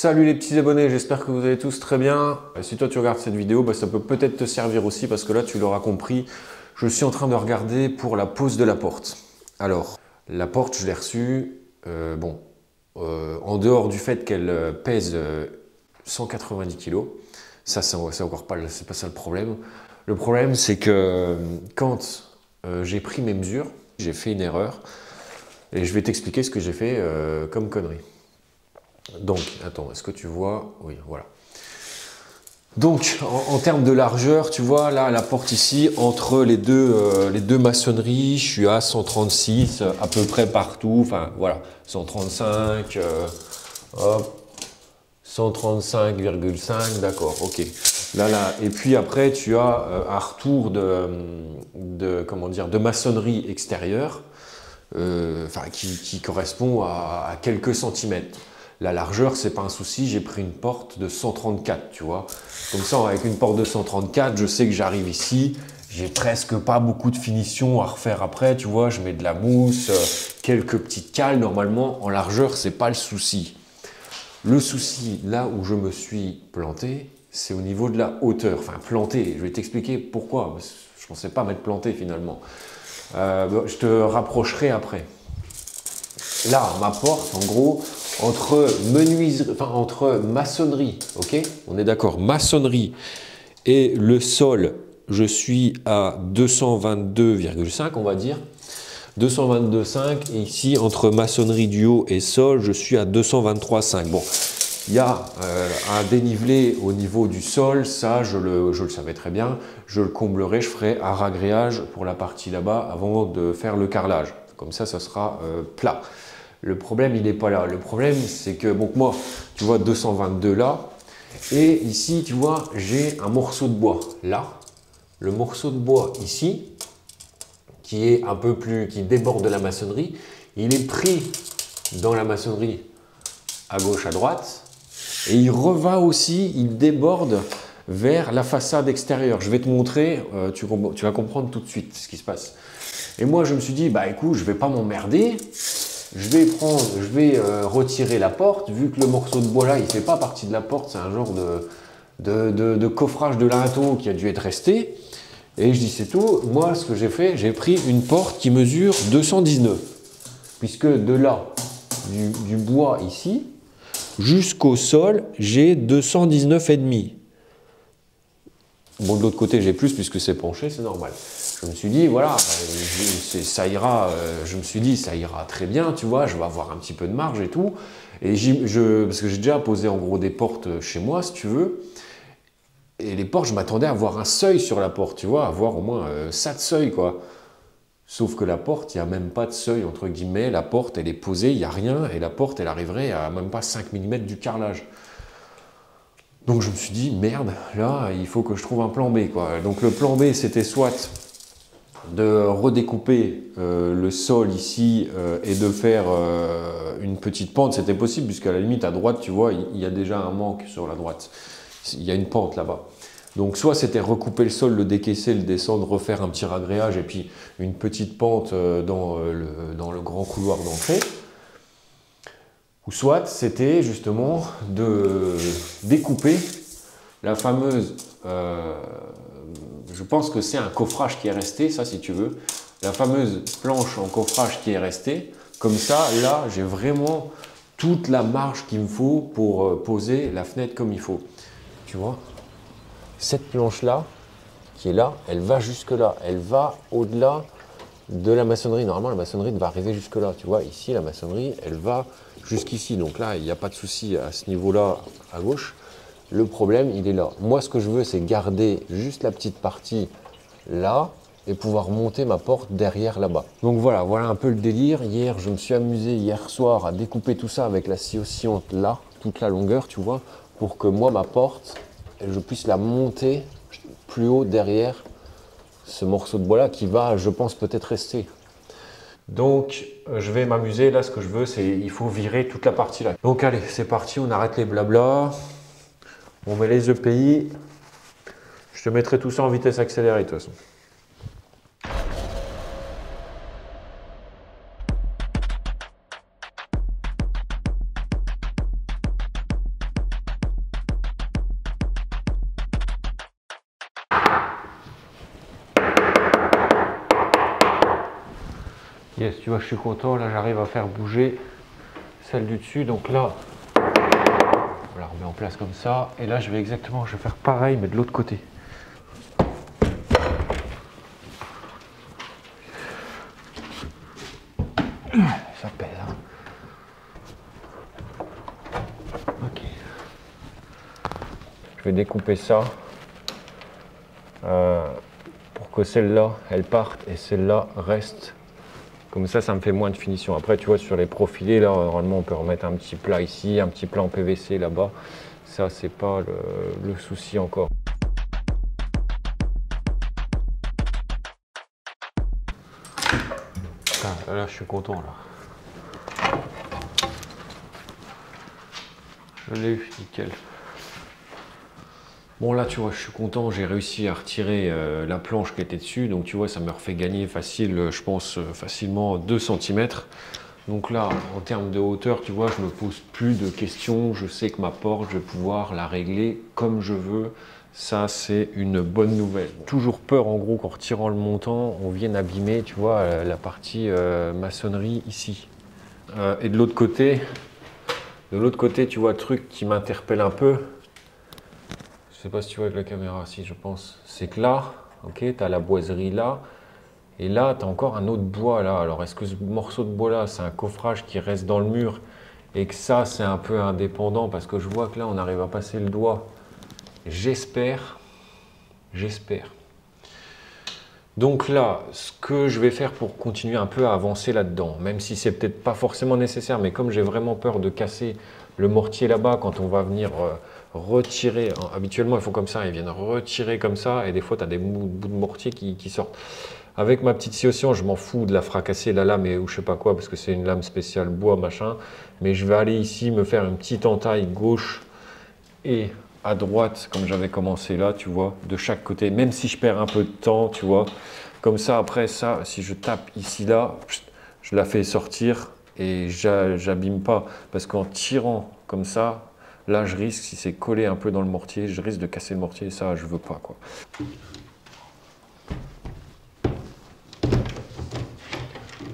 Salut les petits abonnés, j'espère que vous allez tous très bien. Si toi tu regardes cette vidéo, ça peut peut-être te servir aussi parce que là tu l'auras compris, je suis en train de regarder pour la pose de la porte. Alors, la porte je l'ai reçue, en dehors du fait qu'elle pèse 190 kg, ça c'est encore pas, c'est pas ça le problème. Le problème c'est que quand j'ai pris mes mesures, j'ai fait une erreur et je vais t'expliquer ce que j'ai fait comme connerie. Donc, attends, est-ce que tu vois? Oui, voilà. Donc, en termes de largeur, tu vois, là, la porte ici, entre les deux maçonneries, je suis à 136 à peu près partout. Enfin, voilà, 135, hop, 135,5, d'accord, ok. Là, et puis après, tu as un retour comment dire, de maçonnerie extérieure, qui correspond à quelques centimètres. La largeur, c'est pas un souci, j'ai pris une porte de 134, tu vois. Comme ça, avec une porte de 134, je sais que j'arrive ici, j'ai presque pas beaucoup de finition à refaire après, tu vois. Je mets de la mousse, quelques petites cales. Normalement, en largeur, c'est pas le souci. Le souci, là où je me suis planté, c'est au niveau de la hauteur. Enfin, planté, je vais t'expliquer pourquoi. Je pensais pas m'être planté finalement. Je te rapprocherai après. Là, ma porte, en gros, entre maçonnerie, ok? On est d'accord, maçonnerie et le sol, je suis à 222,5, on va dire. 222,5 et ici, entre maçonnerie du haut et sol, je suis à 223,5. Bon, il y a un dénivelé au niveau du sol, ça, je le savais très bien. Je le comblerai, je ferai un ragréage pour la partie là-bas avant de faire le carrelage. Comme ça sera plat. Le problème, il n'est pas là. Le problème, c'est que, bon, moi, tu vois, 222 là. Et ici, tu vois, j'ai un morceau de bois là. Le morceau de bois ici, qui est un peu plus, qui déborde de la maçonnerie, il est pris dans la maçonnerie à gauche, à droite. Et il revint aussi, il déborde vers la façade extérieure. Je vais te montrer, tu vas comprendre tout de suite ce qui se passe. Et moi, je me suis dit, bah écoute, je ne vais pas m'emmerder. Je vais retirer la porte, vu que le morceau de bois là, il ne fait pas partie de la porte, c'est un genre de coffrage de linteau qui a dû être resté. Et je dis c'est tout, moi ce que j'ai fait, j'ai pris une porte qui mesure 219. Puisque de là, du bois ici, jusqu'au sol, j'ai 219,5. Bon, de l'autre côté, j'ai plus puisque c'est penché, c'est normal. Je me suis dit, voilà, ça ira, je me suis dit, ça ira très bien, tu vois, je vais avoir un petit peu de marge et tout. Et parce que j'ai déjà posé en gros des portes chez moi, si tu veux. Et les portes, je m'attendais à avoir un seuil sur la porte, tu vois, avoir au moins ça de seuil, quoi. Sauf que la porte, il n'y a même pas de seuil, entre guillemets. La porte, elle est posée, il n'y a rien. Et la porte, elle arriverait à même pas 5 mm du carrelage. Donc je me suis dit, merde, là, il faut que je trouve un plan B, quoi. Donc le plan B, c'était soit de redécouper le sol ici et de faire une petite pente. C'était possible, puisqu'à la limite, à droite, tu vois, il y a déjà un manque sur la droite. Il y a une pente là-bas. Donc soit c'était recouper le sol, le décaisser, le descendre, refaire un petit ragréage et puis une petite pente dans le grand couloir d'entrée. Ou soit c'était justement de découper la fameuse, je pense que c'est un coffrage qui est resté, ça si tu veux, la fameuse planche en coffrage qui est restée. Comme ça, là, j'ai vraiment toute la marge qu'il me faut pour poser la fenêtre comme il faut. Tu vois, cette planche-là, qui est là, elle va jusque-là, elle va au-delà de la maçonnerie. Normalement, la maçonnerie va arriver jusque-là. Tu vois, ici, la maçonnerie, elle va jusqu'ici. Donc là, il n'y a pas de souci à ce niveau-là, à gauche. Le problème, il est là. Moi, ce que je veux, c'est garder juste la petite partie là et pouvoir monter ma porte derrière là-bas. Donc voilà un peu le délire. Hier, je me suis amusé hier soir à découper tout ça avec la scie oscillante là, toute la longueur, tu vois, pour que moi, ma porte, je puisse la monter plus haut derrière ce morceau de bois là qui va, je pense, peut-être rester. Donc je vais m'amuser, là ce que je veux c'est, il faut virer toute la partie là. Donc allez, c'est parti, on arrête les blabla, on met les EPI, je te mettrai tout ça en vitesse accélérée de toute façon. Yes, tu vois, je suis content. Là, j'arrive à faire bouger celle du dessus. Donc là, on la remet en place comme ça. Et là, je vais faire pareil, mais de l'autre côté. Ça pèse, hein. Ok. Je vais découper ça pour que celle-là, elle parte et celle-là reste. Comme ça me fait moins de finition. Après, tu vois, sur les profilés, là, normalement, on peut remettre un petit plat ici, un petit plat en PVC là-bas. Ça, c'est pas le souci encore. Ah, là, je suis content, là. Je l'ai eu, nickel. Bon, là, tu vois, je suis content. J'ai réussi à retirer la planche qui était dessus. Donc, tu vois, ça me refait gagner facile, je pense, facilement 2 cm. Donc là, en termes de hauteur, tu vois, je ne me pose plus de questions. Je sais que ma porte, je vais pouvoir la régler comme je veux. Ça, c'est une bonne nouvelle. Toujours peur, en gros, qu'en retirant le montant, on vienne abîmer, tu vois, la partie maçonnerie ici. Et de l'autre côté, tu vois, le truc qui m'interpelle un peu, je sais pas si tu vois avec la caméra, si je pense, c'est que là, ok, tu as la boiserie là, et là, tu as encore un autre bois là. Alors, est-ce que ce morceau de bois là, c'est un coffrage qui reste dans le mur et que ça, c'est un peu indépendant parce que je vois que là, on arrive à passer le doigt. J'espère. Donc là, ce que je vais faire pour continuer un peu à avancer là-dedans, même si c'est peut-être pas forcément nécessaire, mais comme j'ai vraiment peur de casser le mortier là-bas quand on va venir retirer, habituellement ils font comme ça, ils viennent retirer comme ça, et des fois tu as des bouts de mortier qui sortent. Avec ma petite scie oscillante, je m'en fous de la fracasser la lame ou je sais pas quoi, parce que c'est une lame spéciale bois machin, mais je vais aller ici me faire une petite entaille gauche et à droite, comme j'avais commencé là, tu vois, de chaque côté, même si je perds un peu de temps, tu vois, comme ça après ça, si je tape ici là, je la fais sortir et j'abîme pas, parce qu'en tirant comme ça, là je risque, si c'est collé un peu dans le mortier, je risque de casser le mortier, et ça je veux pas quoi.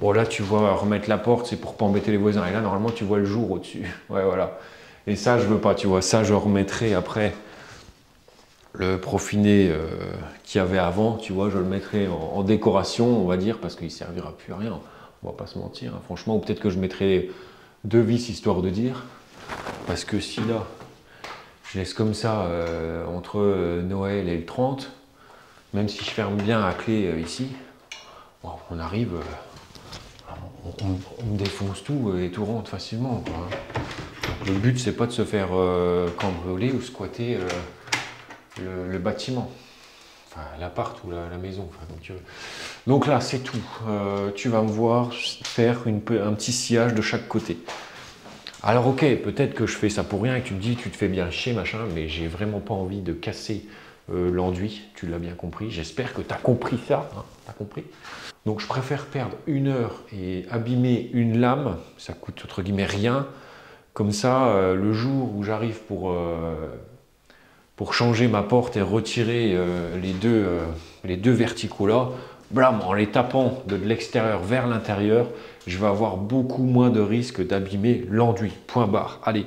Bon là tu vois, remettre la porte c'est pour pas embêter les voisins, et là normalement tu vois le jour au-dessus, ouais voilà, et ça je veux pas, tu vois, ça je remettrai après le profiné qu'il y avait avant, tu vois, je le mettrai en décoration, on va dire, parce qu'il ne servira plus à rien, on va pas se mentir, hein, franchement, ou peut-être que je mettrai 2 vis histoire de dire, parce que si là, je laisse comme ça entre Noël et le 30, même si je ferme bien à clé ici, bon, on arrive, on défonce tout et tout rentre facilement, quoi. Le but, c'est pas de se faire cambrioler ou squatter le bâtiment. Enfin, l'appart ou la maison, enfin, comme tu veux. Donc là, c'est tout. Tu vas me voir faire un petit sillage de chaque côté. Alors ok, peut-être que je fais ça pour rien et que tu me dis, tu te fais bien chier, machin, mais j'ai vraiment pas envie de casser l'enduit, tu l'as bien compris. J'espère que tu as compris ça, hein, t'as compris. Donc je préfère perdre 1 heure et abîmer une lame, ça coûte entre guillemets rien. Comme ça, le jour où j'arrive pour changer ma porte et retirer les deux verticaux là, blam, en les tapant de l'extérieur vers l'intérieur, je vais avoir beaucoup moins de risque d'abîmer l'enduit. Point barre. Allez,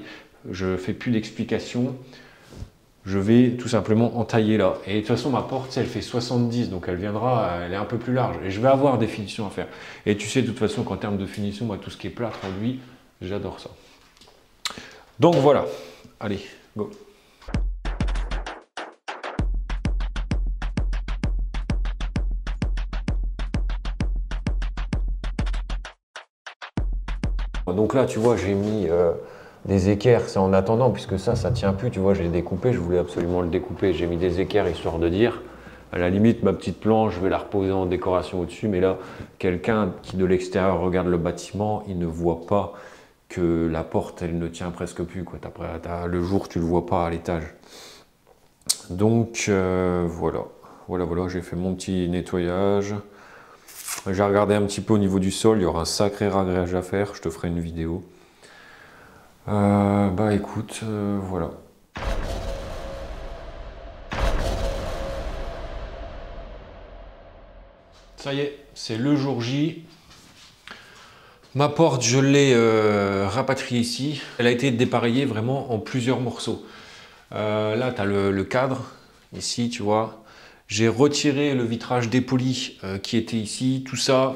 je ne fais plus d'explication. Je vais tout simplement entailler là. Et de toute façon, ma porte, elle fait 70, donc elle viendra, elle est un peu plus large. Et je vais avoir des finitions à faire. Et tu sais de toute façon qu'en termes de finition, moi, tout ce qui est plâtre, enduit, j'adore ça. Donc voilà. Allez, go. Donc là, tu vois, j'ai mis des équerres, c'est en attendant, puisque ça tient plus, tu vois, j'ai découpé, je voulais absolument le découper, j'ai mis des équerres histoire de dire, à la limite, ma petite planche, je vais la reposer en décoration au-dessus, mais là, quelqu'un qui de l'extérieur regarde le bâtiment, il ne voit pas que la porte, elle ne tient presque plus, quoi. Le jour, tu ne le vois pas à l'étage. Donc, voilà, j'ai fait mon petit nettoyage. J'ai regardé un petit peu au niveau du sol, il y aura un sacré réglage à faire, je te ferai une vidéo. Bah écoute, voilà. Ça y est, c'est le jour J. Ma porte, je l'ai rapatriée ici. Elle a été dépareillée vraiment en plusieurs morceaux. Là, tu as le cadre, ici, tu vois. J'ai retiré le vitrage dépoli qui était ici. Tout ça,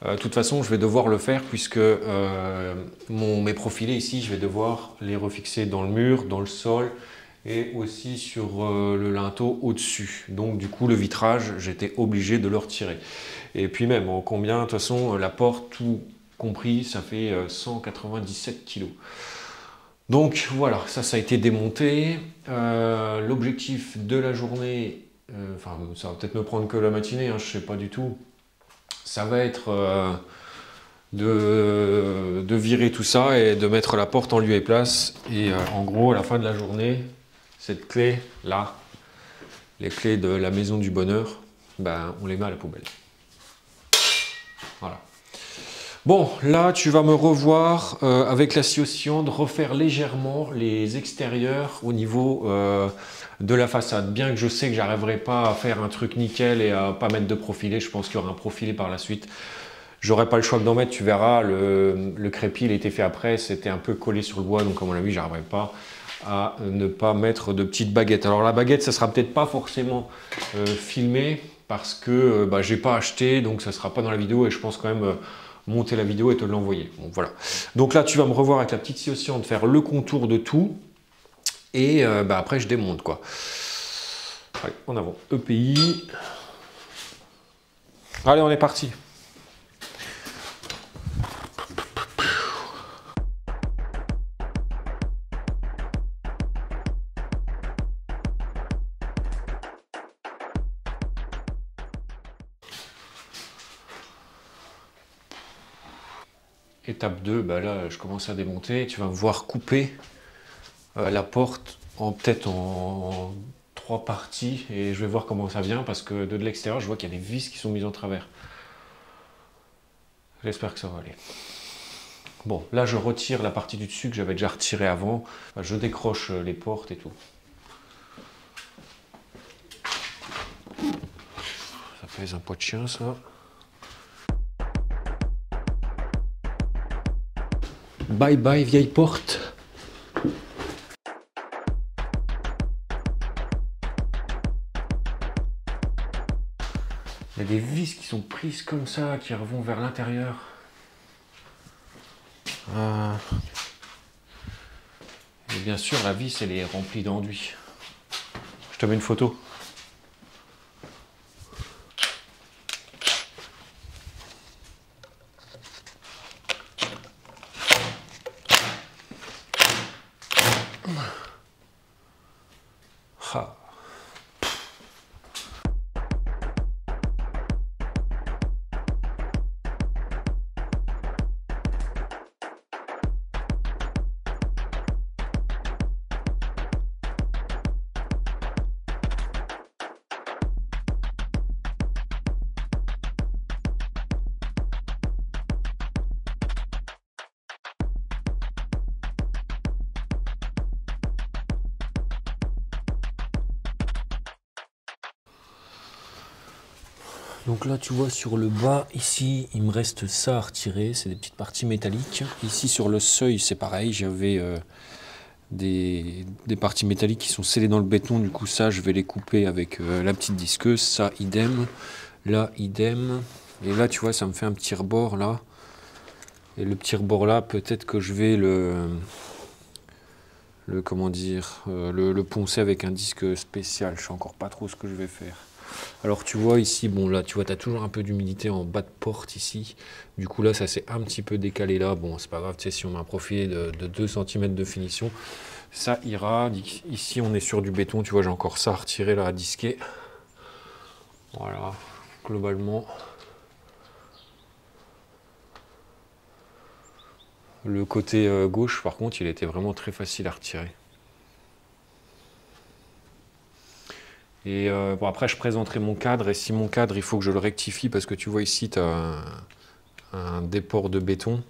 de toute façon, je vais devoir le faire puisque mes profilés ici, je vais devoir les refixer dans le mur, dans le sol et aussi sur le linteau au-dessus. Donc, du coup, le vitrage, j'étais obligé de le retirer. Et puis même, en combien, de toute façon, la porte, tout compris, ça fait 197 kg. Donc voilà, ça a été démonté. L'objectif de la journée, enfin ça va peut-être me prendre que la matinée, hein, je ne sais pas du tout. Ça va être de virer tout ça et de mettre la porte en lieu et place. Et en gros, à la fin de la journée, cette clé là, les clés de la maison du bonheur, ben, on les met à la poubelle. Voilà. Bon, là, tu vas me revoir avec la scie oscillante, refaire légèrement les extérieurs au niveau de la façade. Bien que je sais que j'arriverai pas à faire un truc nickel et à pas mettre de profilé, je pense qu'il y aura un profilé par la suite. J'aurai pas le choix d'en mettre, tu verras, le crépi, il a été fait après, c'était un peu collé sur le bois, donc à mon avis, j'arriverai pas à ne pas mettre de petites baguettes. Alors la baguette, ça sera peut-être pas forcément filmé parce que bah, j'ai pas acheté, donc ça sera pas dans la vidéo et je pense quand même monter la vidéo et te l'envoyer. Bon, voilà. Donc là, tu vas me revoir avec la petite scie oscillante, faire le contour de tout et bah, après, je démonte quoi. Allez, en avant. EPI. Allez, on est parti. Étape 2, bah là je commence à démonter, tu vas me voir couper la porte peut-être en 3 parties et je vais voir comment ça vient parce que de l'extérieur je vois qu'il y a des vis qui sont mises en travers. J'espère que ça va aller. Bon, là je retire la partie du dessus que j'avais déjà retirée avant, je décroche les portes et tout. Ça pèse un poids de chien ça. Bye bye vieille porte. Il y a des vis qui sont prises comme ça, qui vont vers l'intérieur. Et bien sûr, la vis, elle est remplie d'enduit. Je te mets une photo. Ah. Donc là tu vois sur le bas ici il me reste ça à retirer, c'est des petites parties métalliques. Ici sur le seuil c'est pareil, j'avais des parties métalliques qui sont scellées dans le béton, du coup ça je vais les couper avec la petite disqueuse, ça idem, là idem. Et là tu vois ça me fait un petit rebord là. Et le petit rebord là peut-être que je vais comment dire, le poncer avec un disque spécial, je sais encore pas trop ce que je vais faire. Alors tu vois ici, bon là tu vois tu as toujours un peu d'humidité en bas de porte ici, du coup là ça s'est un petit peu décalé là, bon c'est pas grave, tu sais si on met un profilé de 2 cm de finition, ça ira. Ici on est sur du béton, tu vois j'ai encore ça à retirer là à disquer, voilà globalement. Le côté gauche par contre il était vraiment très facile à retirer. Et bon, après je présenterai mon cadre, et si mon cadre il faut que je le rectifie parce que tu vois ici tu as un déport de béton,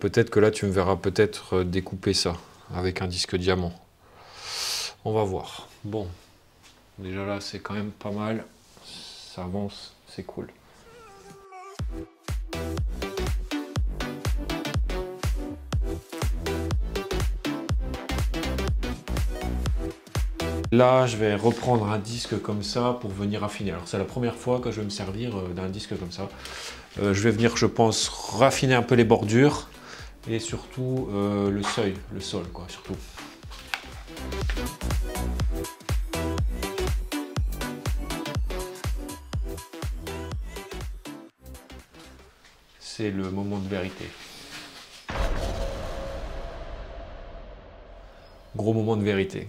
peut-être que là tu me verras peut-être découper ça avec un disque diamant. On va voir. Bon, déjà là c'est quand même pas mal, ça avance, c'est cool. Là, je vais reprendre un disque comme ça pour venir affiner. Alors, c'est la première fois que je vais me servir d'un disque comme ça. Je vais venir, je pense, raffiner un peu les bordures et surtout le seuil, le sol, quoi, surtout. C'est le moment de vérité. Gros moment de vérité.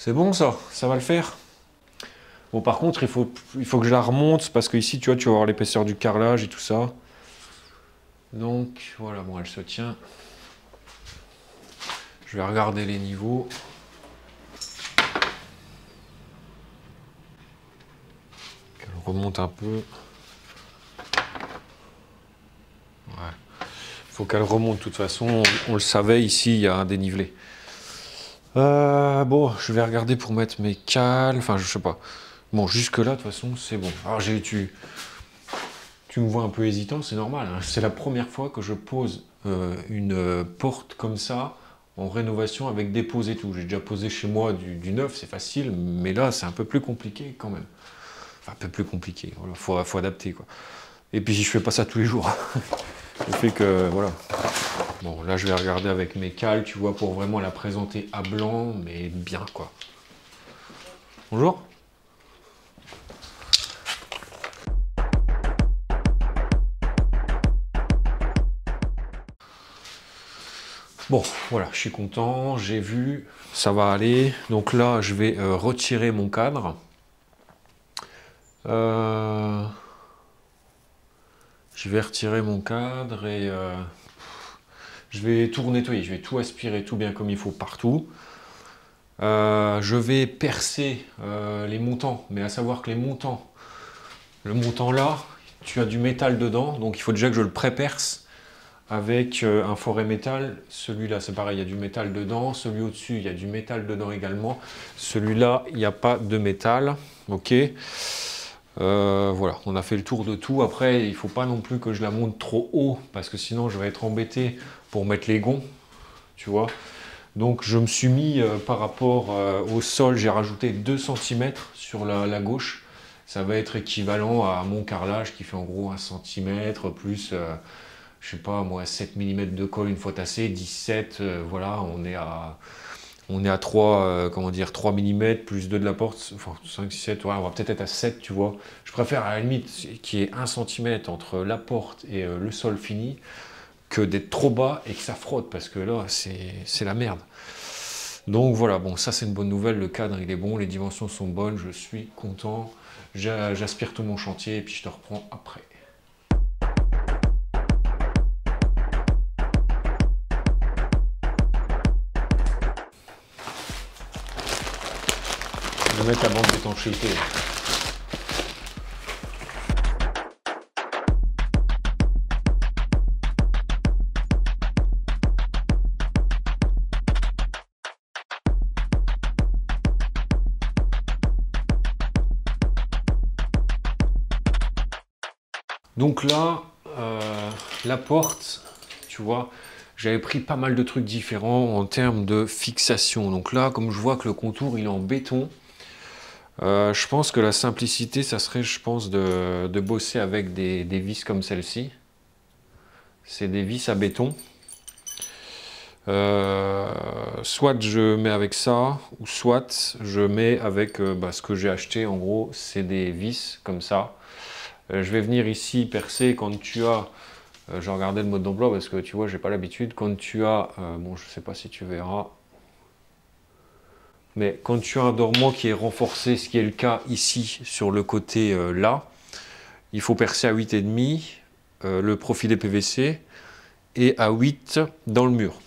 C'est bon ça va le faire. Bon, par contre, il faut que je la remonte parce que ici, tu vois, tu vas avoir l'épaisseur du carrelage et tout ça. Donc, voilà, bon, elle se tient. Je vais regarder les niveaux. Elle remonte un peu. Ouais. Il faut qu'elle remonte de toute façon. On le savait, ici, il y a un dénivelé. Bon, je vais regarder pour mettre mes cales. Enfin, je sais pas. Bon, jusque-là, de toute façon, c'est bon. Alors, tu me vois un peu hésitant, c'est normal. Hein. C'est la première fois que je pose une porte comme ça, en rénovation, avec des poses et tout. J'ai déjà posé chez moi du neuf, c'est facile. Mais là, c'est un peu plus compliqué quand même. Enfin, un peu plus compliqué. Voilà, faut adapter, quoi. Et puis, je fais pas ça tous les jours. Le fait que, voilà. Bon, là, je vais regarder avec mes cales, tu vois, pour vraiment la présenter à blanc, mais bien, quoi. Bonjour. Bon, voilà, je suis content, j'ai vu, ça va aller. Donc là, je vais retirer mon cadre. Je vais retirer mon cadre et je vais tout nettoyer, je vais tout aspirer, tout bien comme il faut partout. Je vais percer les montants, mais à savoir que les montants, le montant là, tu as du métal dedans, donc il faut déjà que je le pré-perce avec un forêt métal. Celui-là, c'est pareil, il y a du métal dedans. Celui au-dessus, il y a du métal dedans également. Celui-là, il n'y a pas de métal. Ok. Voilà, on a fait le tour de tout. Après, il ne faut pas non plus que je la monte trop haut, parce que sinon, je vais être embêté pour mettre les gonds, tu vois. Donc, je me suis mis, par rapport au sol, j'ai rajouté 2 cm sur la gauche. Ça va être équivalent à mon carrelage qui fait en gros 1 cm plus... je sais pas moi, 7 mm de colle une fois tassé, 17, voilà, on est à 3, comment dire, 3 mm plus 2 de la porte, enfin 5, 6, 7, ouais, on va peut-être être à 7, tu vois. Je préfère à la limite qu'il y ait 1 cm entre la porte et le sol fini, que d'être trop bas et que ça frotte, parce que là, c'est la merde. Donc voilà, bon, ça c'est une bonne nouvelle, le cadre il est bon, les dimensions sont bonnes, je suis content. J'aspire tout mon chantier et puis je te reprends après. Je vais mettre la bande d'étanchéité. Donc là, la porte, tu vois, j'avais pris pas mal de trucs différents en termes de fixation. Donc là, comme je vois que le contour il est en béton, je pense que la simplicité, ça serait, je pense, de bosser avec des vis comme celle-ci. C'est des vis à béton. Soit je mets avec ça, ou soit je mets avec ce que j'ai acheté. En gros, c'est des vis comme ça. Je vais venir ici percer quand tu as... je vais regarder le mode d'emploi parce que tu vois, j'ai pas l'habitude. Quand tu as... bon, je sais pas si tu verras. Mais quand tu as un dormant qui est renforcé, ce qui est le cas ici sur le côté là, il faut percer à 8,5 le profil des PVC et à 8 dans le mur.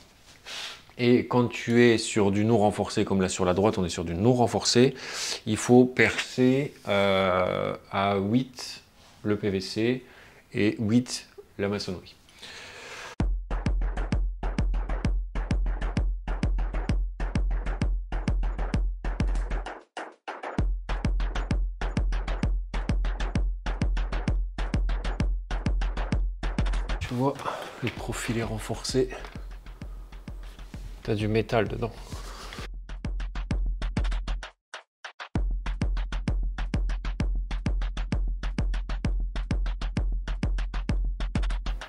Et quand tu es sur du non renforcé, comme là sur la droite, on est sur du non renforcé, il faut percer à 8 le PVC et 8 la maçonnerie. Tu vois, le profil est renforcé. Tu as du métal dedans.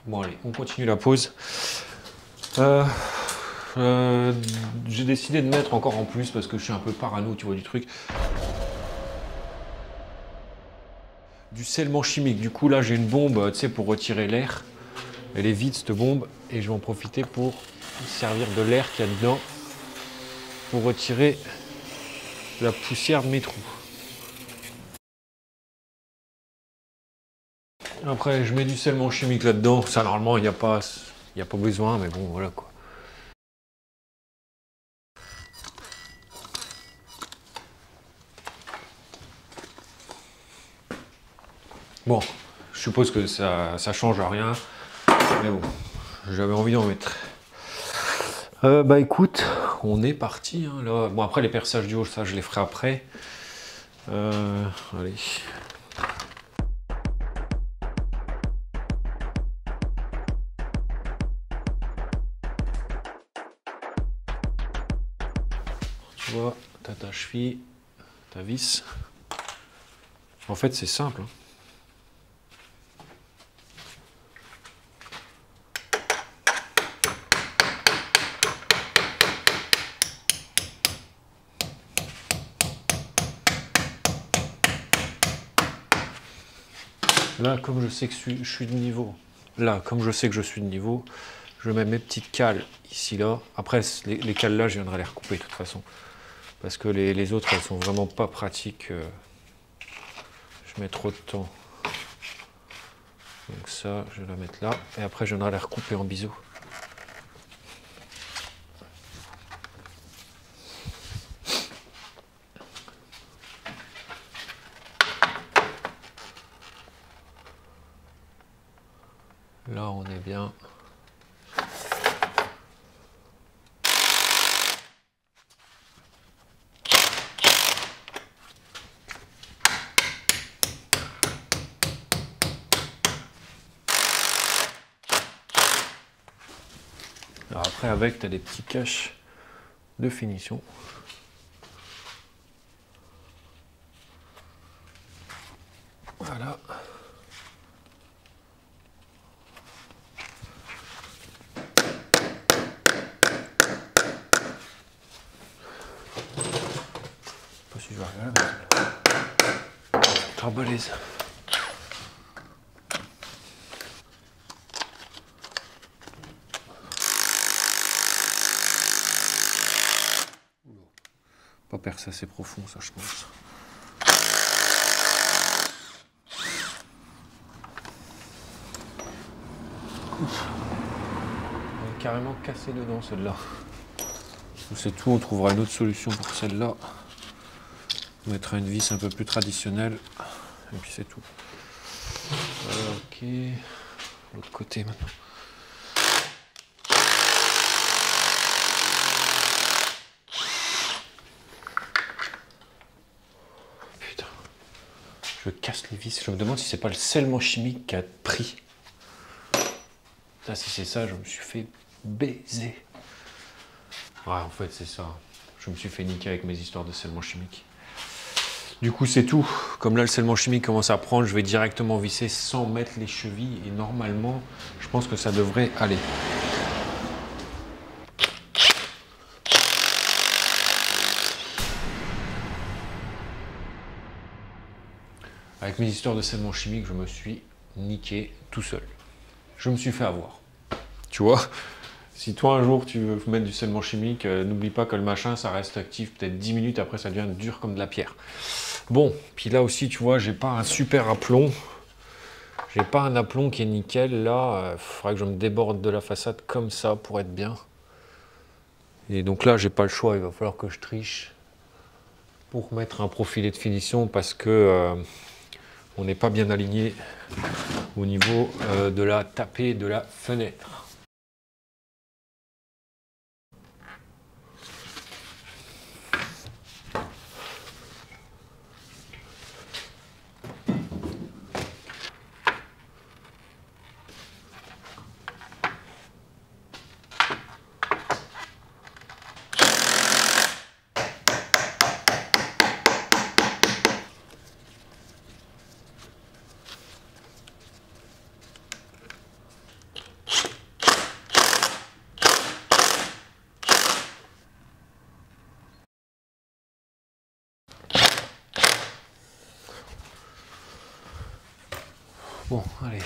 Bon allez, on continue la pause. J'ai décidé de mettre encore en plus parce que je suis un peu parano, tu vois, du truc. Du scellement chimique. Du coup, là, j'ai une bombe, tu sais, pour retirer l'air. Elle est vide, cette bombe, et je vais en profiter pour servir de l'air qu'il y a dedans pour retirer la poussière de mes trous. Après, je mets du scellement chimique là-dedans. Ça, normalement, il n'y a pas besoin, mais bon, voilà quoi. Bon, je suppose que ça change rien, mais bon, j'avais envie d'en mettre. Bah écoute, on est parti, hein, là. Bon, après les perçages du haut, ça je les ferai après. Allez. Tu vois, t'as ta cheville, ta vis. En fait, c'est simple. Hein. Là, comme je sais que je suis de niveau, je mets mes petites cales ici, là. Après, les cales là, je viendrai les recouper de toute façon. Parce que les autres, elles sont vraiment pas pratiques. Je mets trop de temps. Donc ça, je vais la mettre là. Et après, je viendrai les recouper en biseau. Là, on est bien. Alors après, avec, tu as des petits caches de finition. Voilà. Pas si je vais arriver là. Travailleuse. Pas percer assez profond, ça, je pense. On est carrément cassé dedans, celle-là. C'est tout, on trouvera une autre solution pour celle-là. On mettra une vis un peu plus traditionnelle. Et puis c'est tout. Ok. L'autre côté maintenant. Putain. Je casse les vis. Je me demande si c'est pas le scellement chimique qui a pris. Ça, si c'est ça, je me suis fait baiser. Ouais, en fait, c'est ça. Je me suis fait niquer avec mes histoires de scellement chimique. Du coup, c'est tout. Comme là, le scellement chimique commence à prendre, je vais directement visser sans mettre les chevilles. Et normalement, je pense que ça devrait aller. Avec mes histoires de scellement chimique, je me suis niqué tout seul. Je me suis fait avoir. Tu vois, si toi un jour tu veux mettre du scellement chimique, n'oublie pas que le machin, ça reste actif peut-être 10 minutes, après ça devient dur comme de la pierre. Bon, puis là aussi, tu vois, j'ai pas un super aplomb. J'ai pas un aplomb qui est nickel. Là, il faudrait que je me déborde de la façade comme ça pour être bien. Et donc là, j'ai pas le choix, il va falloir que je triche pour mettre un profilé de finition parce que on n'est pas bien aligné au niveau de la tapée de la fenêtre. Bon, allez.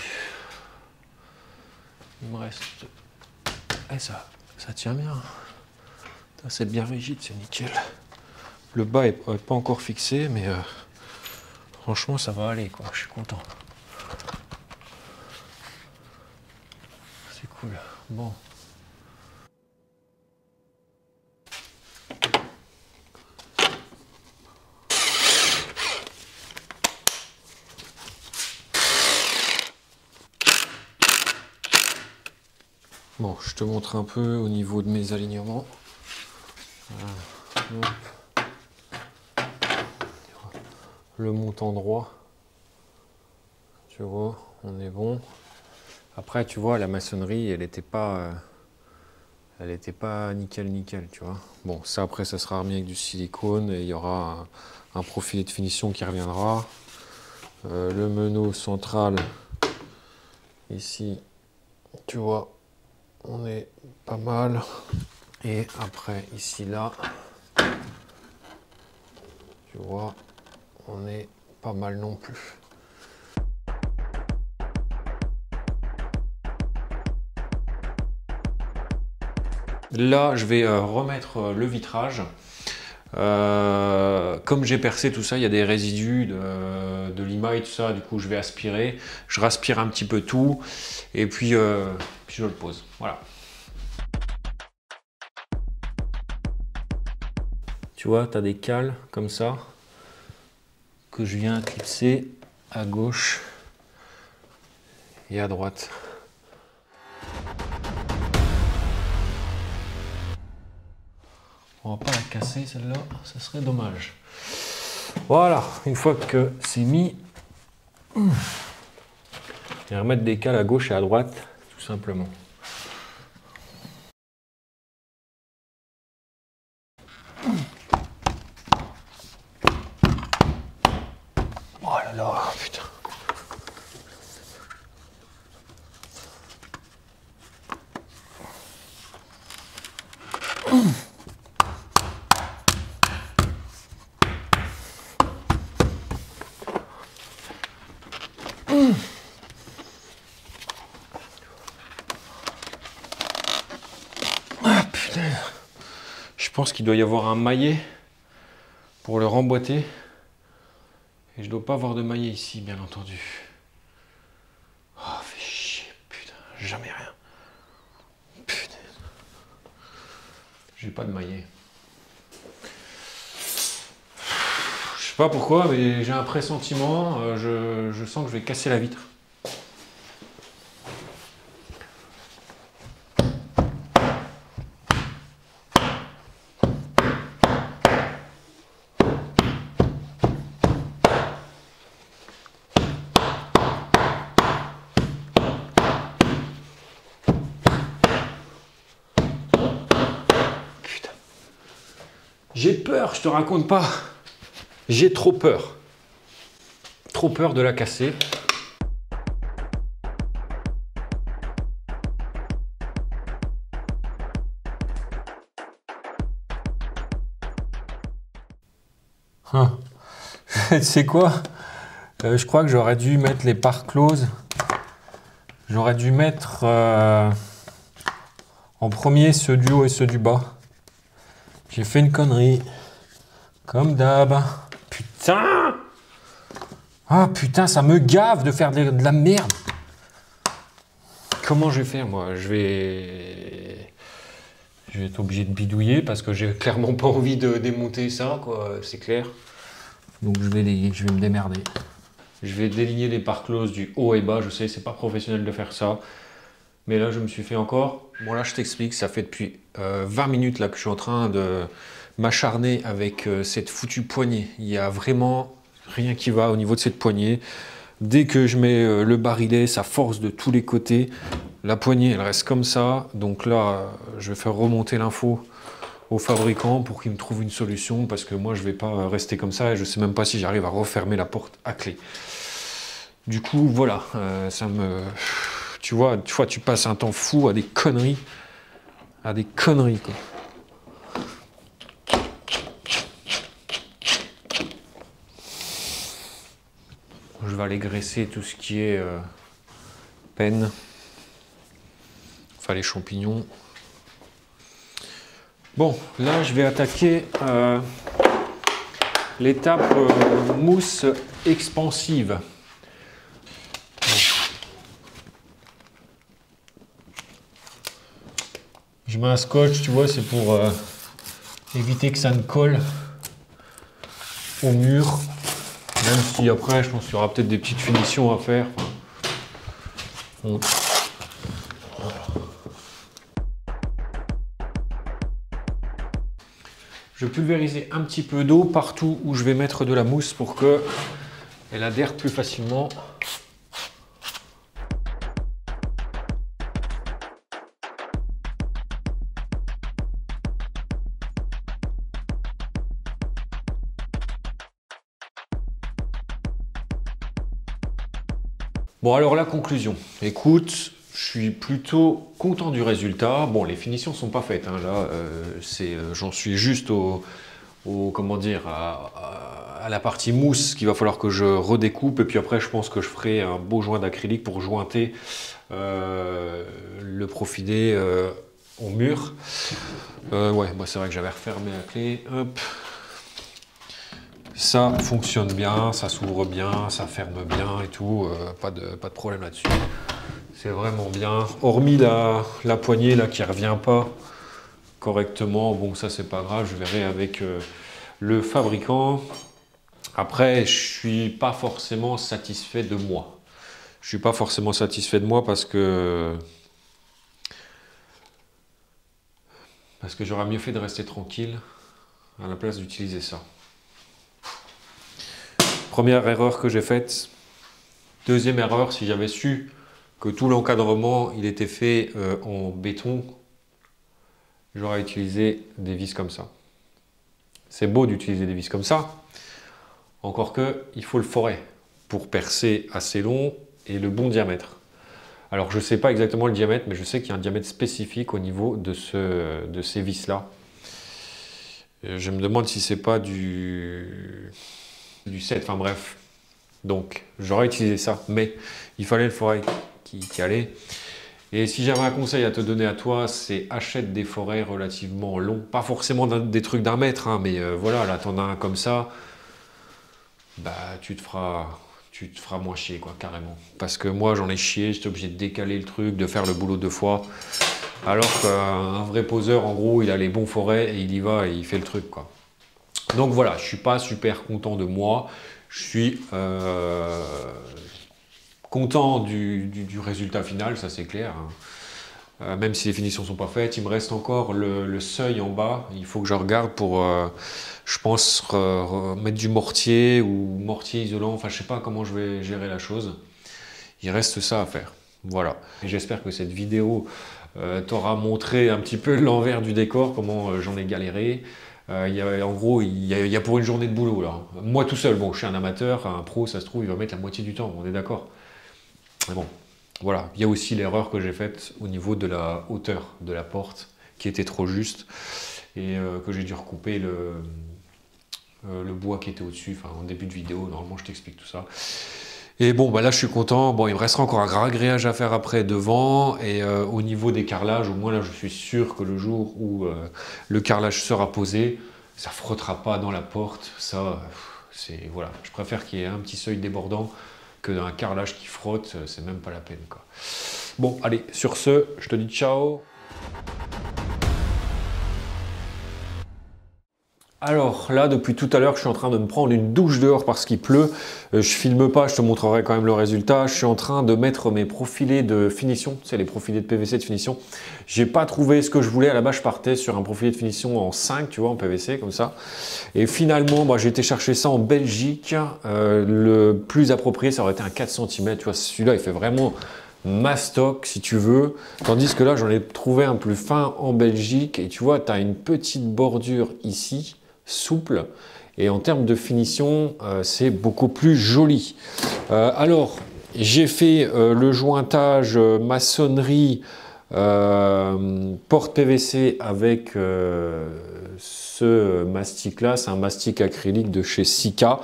Il me reste... Eh, ça tient bien. C'est bien rigide, c'est nickel. Le bas est pas encore fixé, mais franchement, ça va aller, quoi. Je suis content. C'est cool. Bon. Bon, je te montre un peu au niveau de mes alignements. Voilà. Le montant droit. Tu vois, on est bon. Après, tu vois, la maçonnerie, elle n'était pas nickel, tu vois. Bon, ça après, ça sera remis avec du silicone et il y aura un profilé de finition qui reviendra. Le meneau central, ici, tu vois, on est pas mal. Et après, ici, là, tu vois, on est pas mal non plus. Là, je vais remettre le vitrage. Comme j'ai percé tout ça, il y a des résidus de limaille, tout ça. Du coup, je vais aspirer. Je raspire un petit peu tout. Et puis je le pose. Voilà. Tu vois, tu as des cales comme ça que je viens clipser à gauche et à droite. On va pas la casser celle-là, ça serait dommage. Voilà, une fois que c'est mis, et remettre des cales à gauche et à droite, tout simplement. Oh là là, putain. Ah putain. Je pense qu'il doit y avoir un maillet pour le remboîter. Et je dois pas avoir de maillet ici, bien entendu. Oh, fait chier, putain, jamais rien. Putain. J'ai pas de maillet. Je sais pas pourquoi, mais j'ai un pressentiment. Je sens que je vais casser la vitre. J'ai peur, je te raconte pas. J'ai trop peur. Trop peur de la casser. Hein. Tu sais quoi? Je crois que j'aurais dû mettre les parts closes. J'aurais dû mettre en premier ceux du haut et ceux du bas. J'ai fait une connerie. Comme d'hab. Putain! Ah putain, ça me gave de faire de la merde. Comment je vais faire moi? Je je vais être obligé de bidouiller parce que j'ai clairement pas envie de démonter ça, quoi, c'est clair. Donc je vais me démerder. Je vais déligner les parts closes du haut et bas. Je sais, c'est pas professionnel de faire ça. Mais là, je me suis fait encore... Bon, là, je t'explique. Ça fait depuis 20 minutes là, que je suis en train de m'acharner avec cette foutue poignée. Il y a vraiment rien qui va au niveau de cette poignée. Dès que je mets le barillet, ça force de tous les côtés. La poignée, elle reste comme ça. Donc là, je vais faire remonter l'info au fabricant pour qu'il me trouve une solution parce que moi, je ne vais pas rester comme ça et je ne sais même pas si j'arrive à refermer la porte à clé. Du coup, voilà, ça me... Tu vois, tu passes un temps fou à des conneries. À des conneries, quoi. Je vais aller graisser tout ce qui est peine. Enfin, les champignons. Bon, là, je vais attaquer l'étape mousse expansive. Je mets un scotch, tu vois, c'est pour éviter que ça ne colle au mur. Même si après, je pense qu'il y aura peut-être des petites finitions à faire. Bon. Je vais pulvériser un petit peu d'eau partout où je vais mettre de la mousse pour qu'elle adhère plus facilement. Bon, alors la conclusion. Écoute, je suis plutôt content du résultat. Bon, les finitions sont pas faites, hein, là, j'en suis juste comment dire, à la partie mousse qu'il va falloir que je redécoupe. Et puis après, je pense que je ferai un beau joint d'acrylique pour jointer le profilé au mur. Ouais, bah, c'est vrai que j'avais refermé la clé. Hop. Ça fonctionne bien, ça s'ouvre bien, ça ferme bien et tout, pas de problème là-dessus. C'est vraiment bien. Hormis la poignée là qui ne revient pas correctement, bon ça c'est pas grave, je verrai avec le fabricant. Après, je suis pas forcément satisfait de moi. Je suis pas forcément satisfait de moi parce que j'aurais mieux fait de rester tranquille à la place d'utiliser ça. Première erreur que j'ai faite. Deuxième erreur, si j'avais su que tout l'encadrement il était fait en béton, j'aurais utilisé des vis comme ça. C'est beau d'utiliser des vis comme ça, encore que il faut le forer pour percer assez long et le bon diamètre. Alors je ne sais pas exactement le diamètre, mais je sais qu'il y a un diamètre spécifique au niveau de ces vis là. Je me demande si c'est pas du 7, enfin bref. Donc j'aurais utilisé ça, mais il fallait le forer qui allait. Et si j'avais un conseil à te donner à toi, c'est achète des forets relativement longs. Pas forcément des trucs d'1 mètre, hein, mais voilà, là t'en as un comme ça, bah tu te feras moins chier, quoi, carrément. Parce que moi j'en ai chié, j'étais obligé de décaler le truc, de faire le boulot 2 fois. Alors qu'un vrai poseur, en gros, il a les bons forets et il y va et il fait le truc, quoi. Donc voilà, je suis pas super content de moi. Je suis content du résultat final, ça c'est clair. Hein. Même si les finitions ne sont pas faites, il me reste encore le seuil en bas. Il faut que je regarde pour, je pense, mettre du mortier ou mortier isolant. Enfin, je sais pas comment je vais gérer la chose. Il reste ça à faire. Voilà. Et j'espère que cette vidéo t'aura montré un petit peu l'envers du décor, comment j'en ai galéré. En gros, il y a pour une journée de boulot là. Moi tout seul, bon, je suis un amateur, un pro, ça se trouve, il va mettre la moitié du temps, on est d'accord. Mais bon, voilà. Il y a aussi l'erreur que j'ai faite au niveau de la hauteur de la porte, qui était trop juste, et que j'ai dû recouper le bois qui était au-dessus, enfin en début de vidéo, normalement je t'explique tout ça. Et bon, bah là je suis content. Bon, il me restera encore un grand grillage à faire après devant. Et au niveau des carrelages, au moins là je suis sûr que le jour où le carrelage sera posé, ça frottera pas dans la porte. Ça, c'est voilà. Je préfère qu'il y ait un petit seuil débordant que d'un carrelage qui frotte. C'est même pas la peine, quoi. Bon, allez, sur ce, je te dis ciao. Alors là, depuis tout à l'heure, je suis en train de me prendre une douche dehors parce qu'il pleut. Je filme pas, je te montrerai quand même le résultat. Je suis en train de mettre mes profilés de finition, c'est les profilés de PVC de finition. J'ai pas trouvé ce que je voulais. À la base, je partais sur un profilé de finition en 5, tu vois, en PVC comme ça. Et finalement, bah, j'ai été chercher ça en Belgique. Le plus approprié, ça aurait été un 4 cm. Tu vois, celui-là, il fait vraiment mastoc si tu veux. Tandis que là, j'en ai trouvé un plus fin en Belgique. Et tu vois, tu as une petite bordure ici, souple, et en termes de finition c'est beaucoup plus joli. Alors j'ai fait le jointage maçonnerie porte PVC avec ce mastic là, c'est un mastic acrylique de chez Sika.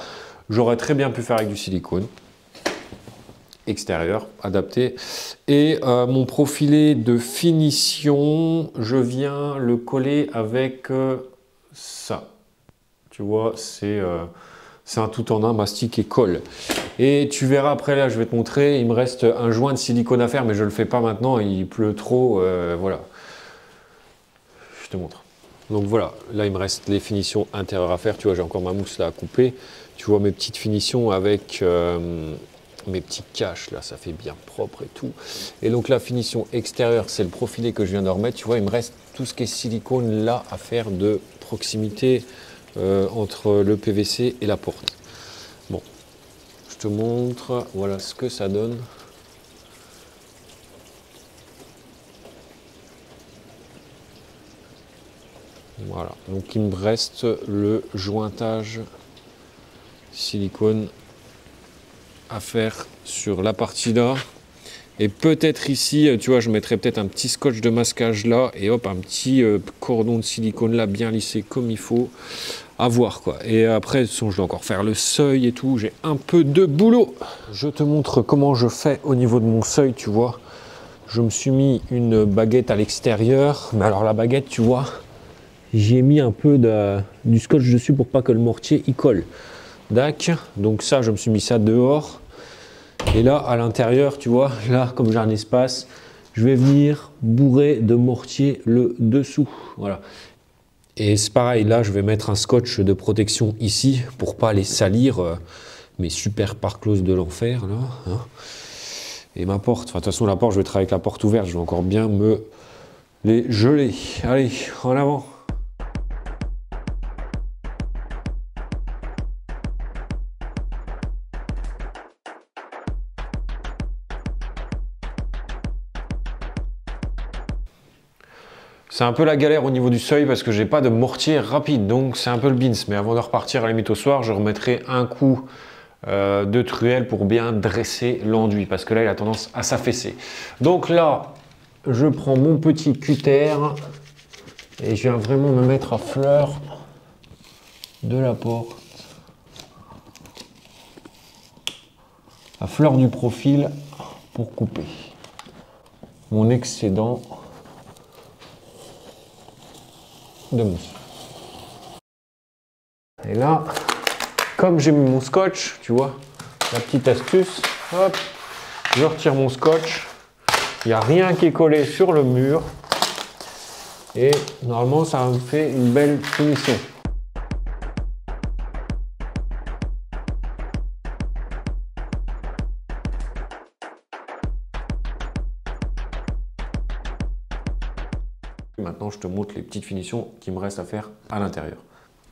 J'aurais très bien pu faire avec du silicone extérieur adapté, et mon profilé de finition, je viens le coller avec ça. Tu vois, c'est un tout en un, mastic et colle. Et tu verras après, là, je vais te montrer, il me reste un joint de silicone à faire, mais je ne le fais pas maintenant, il pleut trop, voilà. Je te montre. Donc voilà, là, il me reste les finitions intérieures à faire. Tu vois, j'ai encore ma mousse là à couper. Tu vois mes petites finitions avec mes petits caches, là, ça fait bien propre et tout. Et donc la finition extérieure, c'est le profilé que je viens de remettre. Tu vois, il me reste tout ce qui est silicone là à faire de proximité. Entre le PVC et la porte. Bon, je te montre, voilà ce que ça donne. Voilà, donc il me reste le jointage silicone à faire sur la partie là. Et peut-être ici, tu vois, je mettrai peut-être un petit scotch de masquage là et hop, un petit cordon de silicone là bien lissé comme il faut. À voir quoi. Et après, je dois encore faire le seuil et tout. J'ai un peu de boulot. Je te montre comment je fais au niveau de mon seuil, tu vois. Je me suis mis une baguette à l'extérieur. Mais alors la baguette, tu vois, j'ai mis un peu du scotch dessus pour pas que le mortier y colle. Dac. Donc ça, je me suis mis ça dehors. Et là, à l'intérieur, tu vois, là, comme j'ai un espace, je vais venir bourrer de mortier le dessous. Voilà. Et c'est pareil, là, je vais mettre un scotch de protection ici pour pas les salir, mes super pare-closes de l'enfer, là. Hein. Et ma porte, enfin, de toute façon, la porte, je vais travailler avec la porte ouverte, je vais encore bien me les geler. Allez, en avant. C'est un peu la galère au niveau du seuil parce que j'ai pas de mortier rapide, donc c'est un peu le beans. Mais avant de repartir à la limite au soir, je remettrai un coup de truelle pour bien dresser l'enduit parce que là il a tendance à s'affaisser. Donc là, je prends mon petit cutter et je viens vraiment me mettre à fleur de la porte, à fleur du profil pour couper mon excédent de mousse. Et là, comme j'ai mis mon scotch, tu vois, la petite astuce, hop, je retire mon scotch, il n'y a rien qui est collé sur le mur et normalement ça me fait une belle finition. Maintenant, je te montre les petites finitions qui me restent à faire à l'intérieur.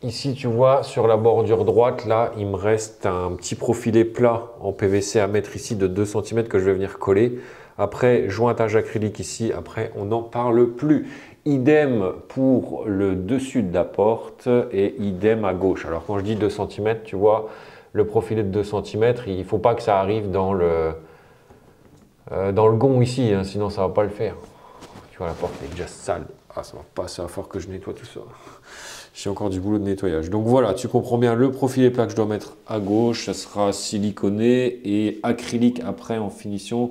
Ici, tu vois, sur la bordure droite, là, il me reste un petit profilé plat en PVC à mettre ici de 2 cm que je vais venir coller. Après, jointage acrylique ici. Après, on n'en parle plus. Idem pour le dessus de la porte et idem à gauche. Alors, quand je dis 2 cm, tu vois, le profilé de 2 cm, il ne faut pas que ça arrive dans le gond ici, hein, sinon ça ne va pas le faire. Tu vois, la porte est déjà sale. Ah, ça va pas, ça va falloir que je nettoie tout ça. J'ai encore du boulot de nettoyage. Donc voilà, tu comprends bien le profilé plat que je dois mettre à gauche. Ça sera siliconé et acrylique après en finition.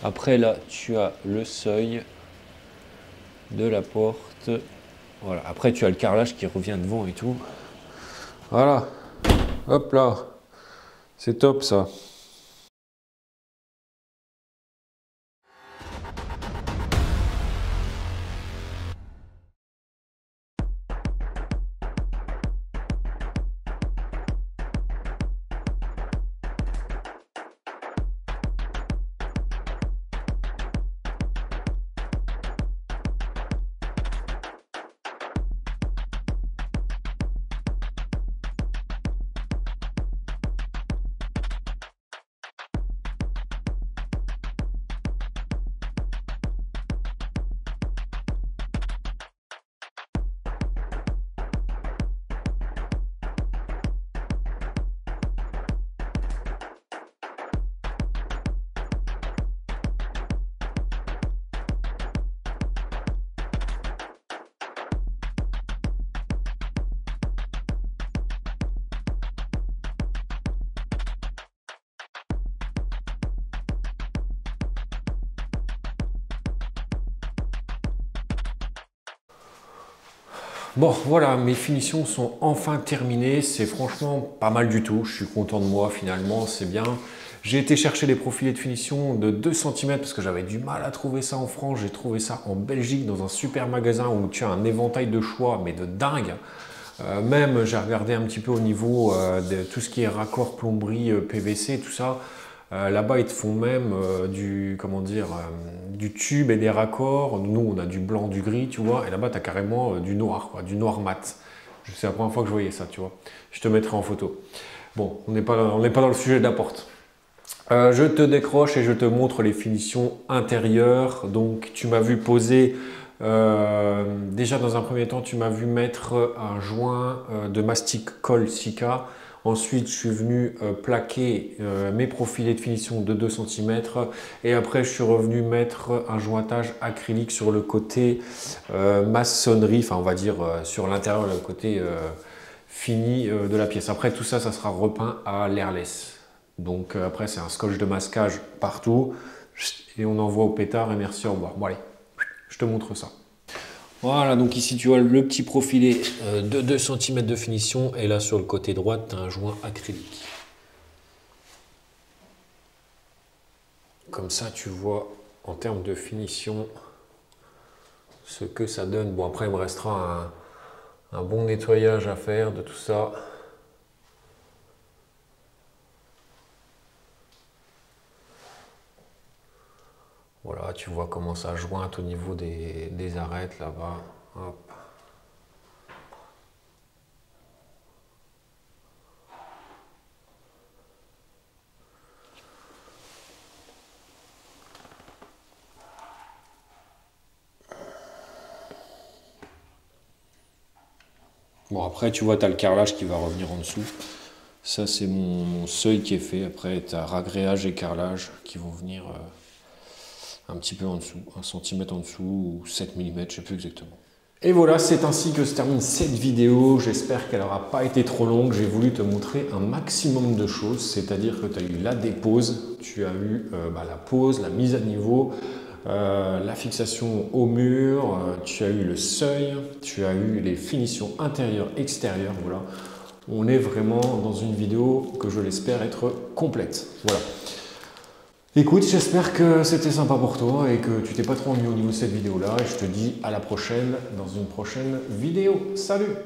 Après là, tu as le seuil de la porte. Voilà. Après, tu as le carrelage qui revient devant et tout. Voilà. Hop là. C'est top ça. Bon, voilà, mes finitions sont enfin terminées. C'est franchement pas mal du tout. Je suis content de moi finalement, c'est bien. J'ai été chercher des profilés de finition de 2 cm parce que j'avais du mal à trouver ça en France. J'ai trouvé ça en Belgique dans un super magasin où tu as un éventail de choix, mais de dingue. Même j'ai regardé un petit peu au niveau de tout ce qui est raccord, plomberie, PVC, tout ça. Là-bas, ils te font même du tube et des raccords. Nous, on a du blanc, du gris, tu vois. Et là-bas, tu as carrément du noir, quoi, du noir mat. C'est la première fois que je voyais ça, tu vois. Je te mettrai en photo. Bon, on n'est pas dans le sujet de la porte. Je te décroche et je te montre les finitions intérieures. Donc, tu m'as vu poser, déjà dans un premier temps, tu m'as vu mettre un joint de mastic colle Sika. Ensuite, je suis venu plaquer mes profilés de finition de 2 cm. Et après, je suis revenu mettre un jointage acrylique sur le côté maçonnerie, enfin, on va dire sur l'intérieur, le côté fini de la pièce. Après, tout ça, ça sera repeint à l'airless. Donc après, c'est un scotch de masquage partout et on envoie au pétard et merci, au revoir. Bon allez, je te montre ça. Voilà, donc ici tu vois le petit profilé de 2 cm de finition et là sur le côté droit, tu as un joint acrylique. Comme ça, tu vois en termes de finition ce que ça donne. Bon, après, il me restera un bon nettoyage à faire de tout ça. Voilà, tu vois comment ça jointe au niveau des arêtes là-bas. Hop. Bon, après, tu vois, tu as le carrelage qui va revenir en dessous. Ça, c'est mon seuil qui est fait. Après, tu as ragréage et carrelage qui vont venir un petit peu en dessous, 1 cm en dessous ou 7 mm, je ne sais plus exactement. Et voilà, c'est ainsi que se termine cette vidéo. J'espère qu'elle n'aura pas été trop longue. J'ai voulu te montrer un maximum de choses, c'est-à-dire que tu as eu la dépose, tu as eu la pose, la mise à niveau, la fixation au mur, tu as eu le seuil, tu as eu les finitions intérieures, extérieures. Voilà. On est vraiment dans une vidéo que je l'espère être complète. Voilà. Écoute, j'espère que c'était sympa pour toi et que tu t'es pas trop ennuyé au niveau de cette vidéo-là. Et je te dis à la prochaine dans une prochaine vidéo. Salut!